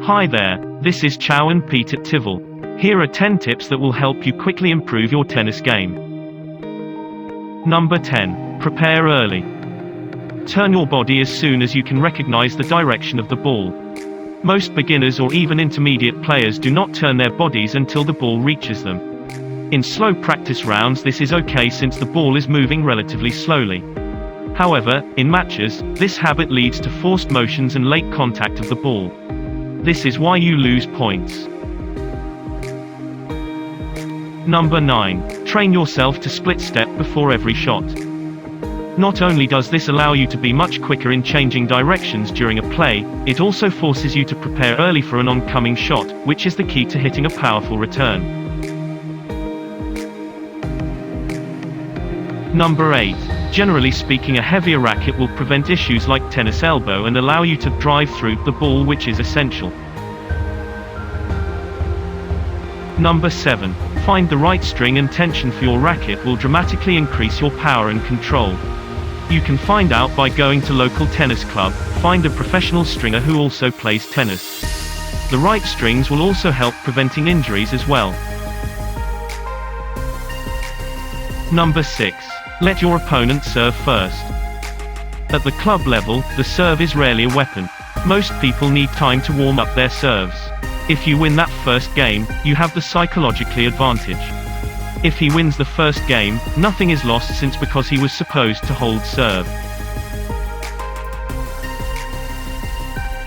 Hi there, this is Chow and Pete at Tivol. Here are 10 tips that will help you quickly improve your tennis game. Number 10. Prepare early. Turn your body as soon as you can recognize the direction of the ball. Most beginners or even intermediate players do not turn their bodies until the ball reaches them. In slow practice rounds this is okay since the ball is moving relatively slowly. However, in matches, this habit leads to forced motions and late contact of the ball. This is why you lose points. Number 9. Train yourself to split step before every shot. Not only does this allow you to be much quicker in changing directions during a play, it also forces you to prepare early for an oncoming shot, which is the key to hitting a powerful return. Number 8. Generally speaking, a heavier racket will prevent issues like tennis elbow and allow you to drive through the ball, which is essential. Number 7. Find the right string and tension for your racket will dramatically increase your power and control. You can find out by going to local tennis club, find a professional stringer who also plays tennis. The right strings will also help preventing injuries as well. Number 6. Let your opponent serve first. At the club level, the serve is rarely a weapon. Most people need time to warm up their serves. If you win that first game, you have the psychologically advantage. If he wins the first game, nothing is lost because he was supposed to hold serve.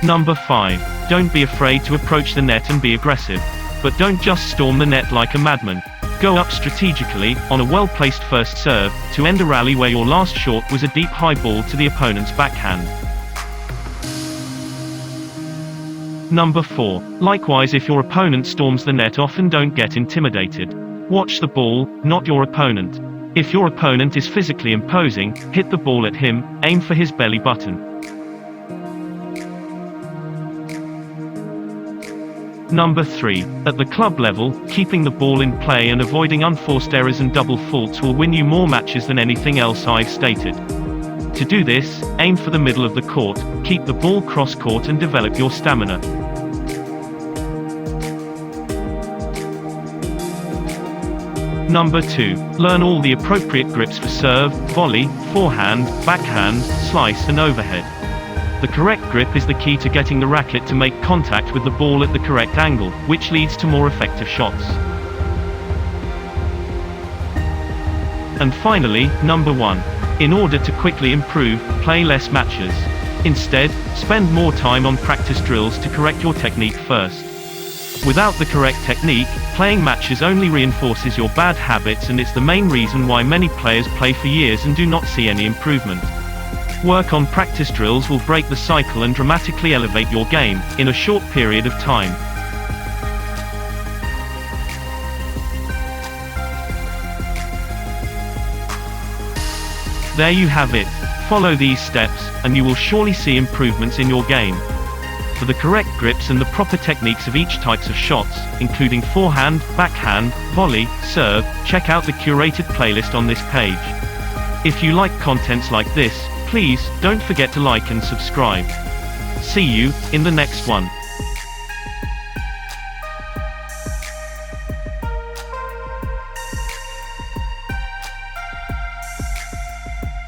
Number 5. Don't be afraid to approach the net and be aggressive. But don't just storm the net like a madman. Go up strategically, on a well-placed first serve, to end a rally where your last shot was a deep high ball to the opponent's backhand. Number 4. Likewise, if your opponent storms the net, often don't get intimidated. Watch the ball, not your opponent. If your opponent is physically imposing, hit the ball at him, aim for his belly button. Number 3. At the club level, keeping the ball in play and avoiding unforced errors and double faults will win you more matches than anything else I've stated. To do this, aim for the middle of the court, keep the ball cross-court and develop your stamina. Number 2. Learn all the appropriate grips for serve, volley, forehand, backhand, slice and overhead. The correct grip is the key to getting the racket to make contact with the ball at the correct angle, which leads to more effective shots. And finally, number 1. In order to quickly improve, play less matches. Instead, spend more time on practice drills to correct your technique first. Without the correct technique, playing matches only reinforces your bad habits, and it's the main reason why many players play for years and do not see any improvement. Work on practice drills will break the cycle and dramatically elevate your game, in a short period of time. There you have it. Follow these steps, and you will surely see improvements in your game. For the correct grips and the proper techniques of each types of shots, including forehand, backhand, volley, serve, check out the curated playlist on this page. If you like contents like this, please don't forget to like and subscribe. See you in the next one.